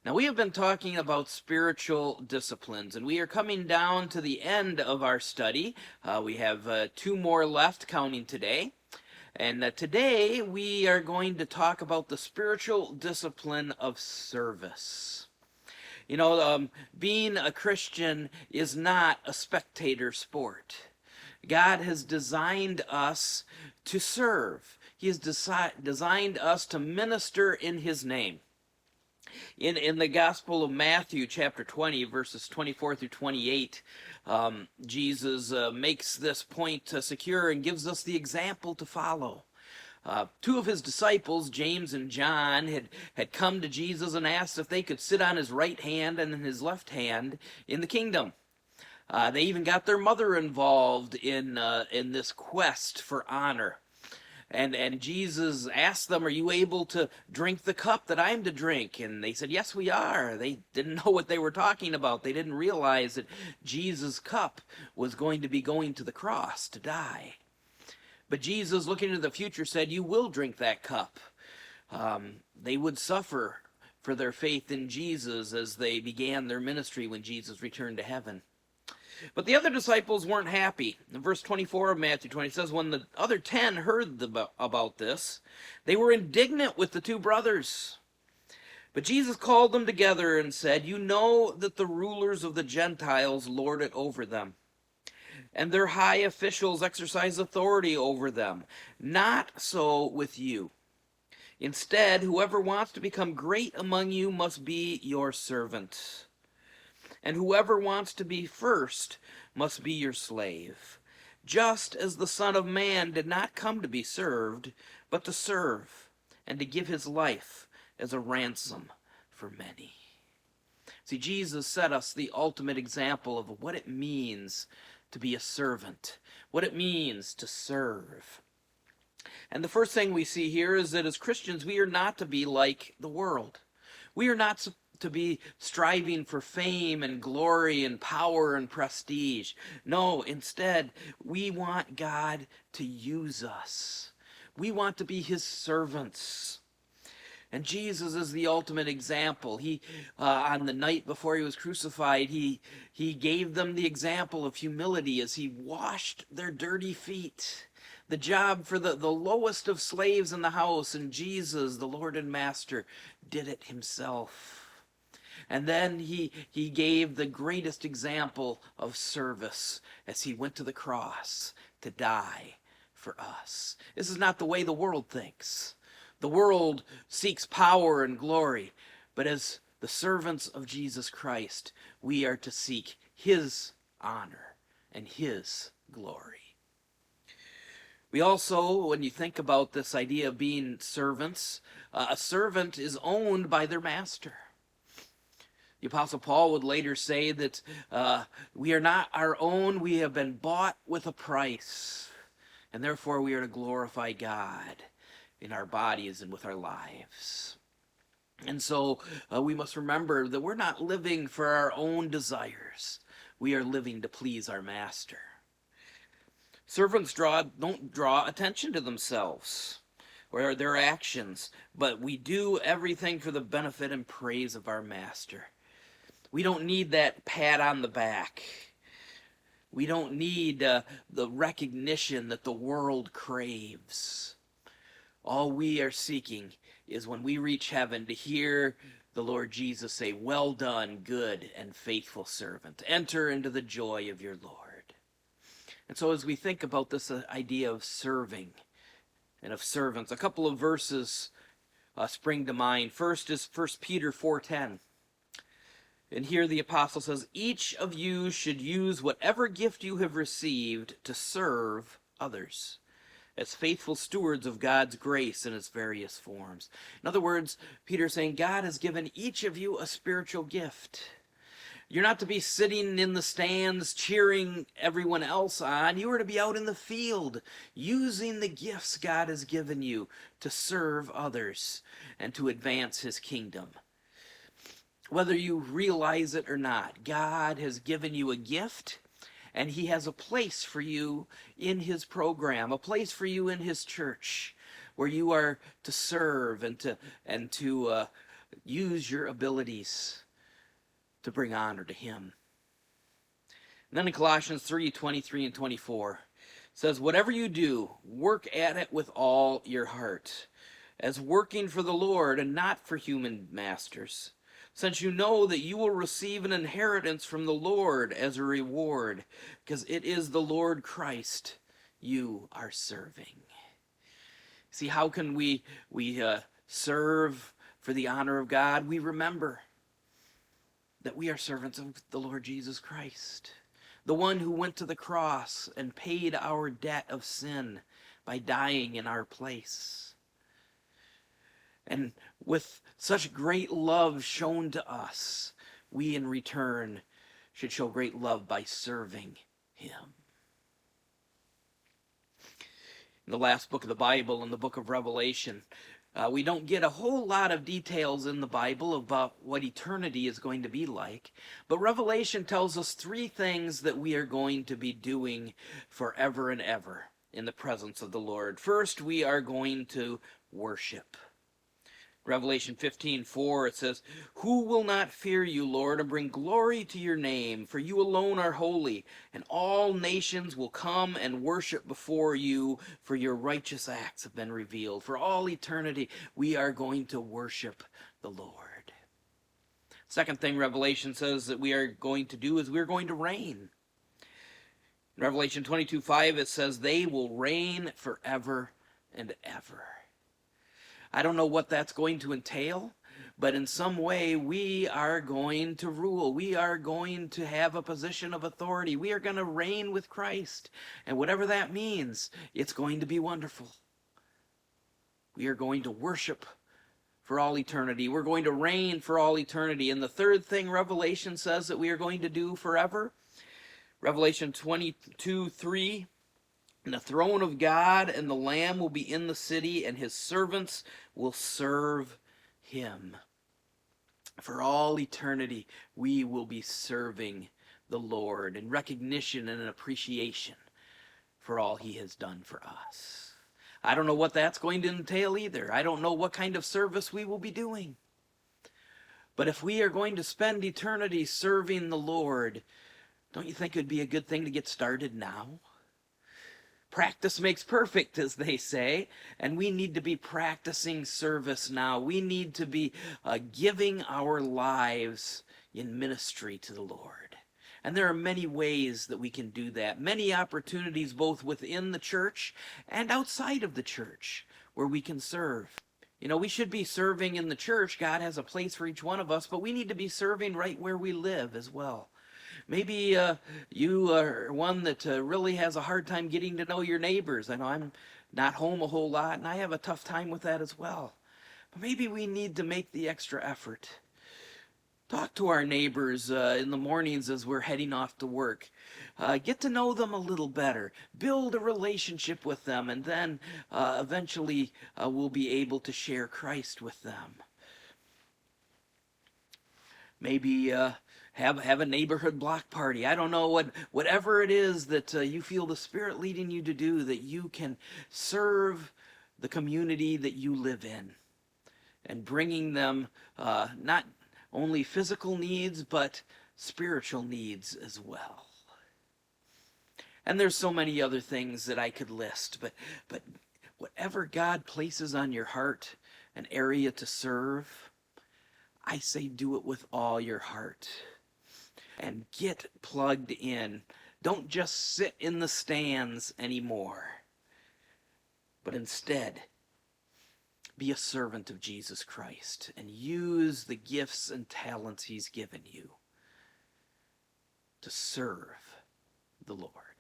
Now, we have been talking about spiritual disciplines, and we are coming down to the end of our study. We have two more left, counting today. And today we are going to talk about the spiritual discipline of service. Being a Christian is not a spectator sport. God has designed us to serve. He has designed us to minister in His name. In the Gospel of Matthew, chapter 20, verses 24 through 28, Jesus makes this point secure and gives us the example to follow. Two of his disciples, James and John, had come to Jesus and asked if they could sit on his right hand and in his left hand in the kingdom. They even got their mother involved in this quest for honor. And Jesus asked them, "Are you able to drink the cup that I'm to drink?" And they said, "Yes, we are." They didn't know what they were talking about. They didn't realize that Jesus' cup was going to be going to the cross to die. But Jesus, looking into the future, said, "You will drink that cup." They would suffer for their faith in Jesus as they began their ministry when Jesus returned to heaven. But the other disciples weren't happy. In verse 24 of Matthew 20 says, when the other 10 heard about this, they were indignant with the two brothers. But Jesus called them together and said, "You know that the rulers of the Gentiles lord it over them, and their high officials exercise authority over them. Not so with you. Instead, whoever wants to become great among you must be your servant. And whoever wants to be first must be your slave, just as the Son of Man did not come to be served, but to serve, and to give his life as a ransom for many." See, Jesus set us the ultimate example of what it means to be a servant, what it means to serve. And the first thing we see here is that as Christians, we are not to be like the world. We are not to be striving for fame and glory and power and prestige. No, instead, we want God to use us. We want to be his servants. And Jesus is the ultimate example. He, on the night before he was crucified, he gave them the example of humility as he washed their dirty feet. The job for the lowest of slaves in the house, and Jesus, the Lord and Master, did it himself. And then he gave the greatest example of service as he went to the cross to die for us. This is not the way the world thinks. The world seeks power and glory, but as the servants of Jesus Christ, we are to seek his honor and his glory. We also, when you think about this idea of being servants, a servant is owned by their master. The Apostle Paul would later say that we are not our own, we have been bought with a price, and therefore we are to glorify God in our bodies and with our lives. And so we must remember that we're not living for our own desires. We are living to please our master. Servants don't draw attention to themselves or their actions, but we do everything for the benefit and praise of our master. We don't need that pat on the back. We don't need the recognition that the world craves. All we are seeking is when we reach heaven to hear the Lord Jesus say, "Well done, good and faithful servant. Enter into the joy of your Lord." And so as we think about this idea of serving and of servants, a couple of verses spring to mind. First is 1 Peter 4:10. And here the apostle says, "Each of you should use whatever gift you have received to serve others, as faithful stewards of God's grace in its various forms." In other words, Peter's saying God has given each of you a spiritual gift. You're not to be sitting in the stands cheering everyone else on. You are to be out in the field using the gifts God has given you to serve others and to advance his kingdom. Whether you realize it or not, God has given you a gift, and he has a place for you in his program, a place for you in his church, where you are to serve and to use your abilities to bring honor to him. And then in Colossians 3:23 and 24, it says, whatever you do, work at it with all your heart, as working for the Lord and not for human masters, since you know that you will receive an inheritance from the Lord as a reward, because it is the Lord Christ you are serving. See, how can we serve for the honor of God? We remember that we are servants of the Lord Jesus Christ, the one who went to the cross and paid our debt of sin by dying in our place. And with such great love shown to us, we in return should show great love by serving him. In the last book of the Bible, in the book of Revelation, we don't get a whole lot of details in the Bible about what eternity is going to be like, but Revelation tells us three things that we are going to be doing forever and ever in the presence of the Lord. First, we are going to worship. Revelation 15:4, it says, who will not fear you, Lord, and bring glory to your name? For you alone are holy, and all nations will come and worship before you, for your righteous acts have been revealed. For all eternity, we are going to worship the Lord. Second thing Revelation says that we are going to do is we're going to reign. In Revelation 22:5, it says, they will reign forever and ever. I don't know what that's going to entail, but in some way we are going to rule. We are going to have a position of authority. We are going to reign with Christ. And whatever that means, it's going to be wonderful. We are going to worship for all eternity. We're going to reign for all eternity. And the third thing Revelation says that we are going to do forever, Revelation 22:3, and the throne of God and the Lamb will be in the city, and his servants will serve him. For all eternity, we will be serving the Lord in recognition and appreciation for all he has done for us. I don't know what that's going to entail either. I don't know what kind of service we will be doing. But if we are going to spend eternity serving the Lord, don't you think it would be a good thing to get started now? Practice makes perfect, as they say, and we need to be practicing service now. We need to be giving our lives in ministry to the Lord. And there are many ways that we can do that, many opportunities both within the church and outside of the church where we can serve. You know, we should be serving in the church. God has a place for each one of us, but we need to be serving right where we live as well. Maybe you are one that really has a hard time getting to know your neighbors. I know I'm not home a whole lot, and I have a tough time with that as well. But maybe we need to make the extra effort. Talk to our neighbors in the mornings as we're heading off to work. Get to know them a little better. Build a relationship with them, and then eventually we'll be able to share Christ with them. Maybe have a neighborhood block party. I don't know, whatever it is that you feel the Spirit leading you to do, that you can serve the community that you live in and bringing them not only physical needs but spiritual needs as well. And there's so many other things that I could list, but whatever God places on your heart, an area to serve, I say do it with all your heart and get plugged in. Don't just sit in the stands anymore, but instead be a servant of Jesus Christ and use the gifts and talents he's given you to serve the Lord.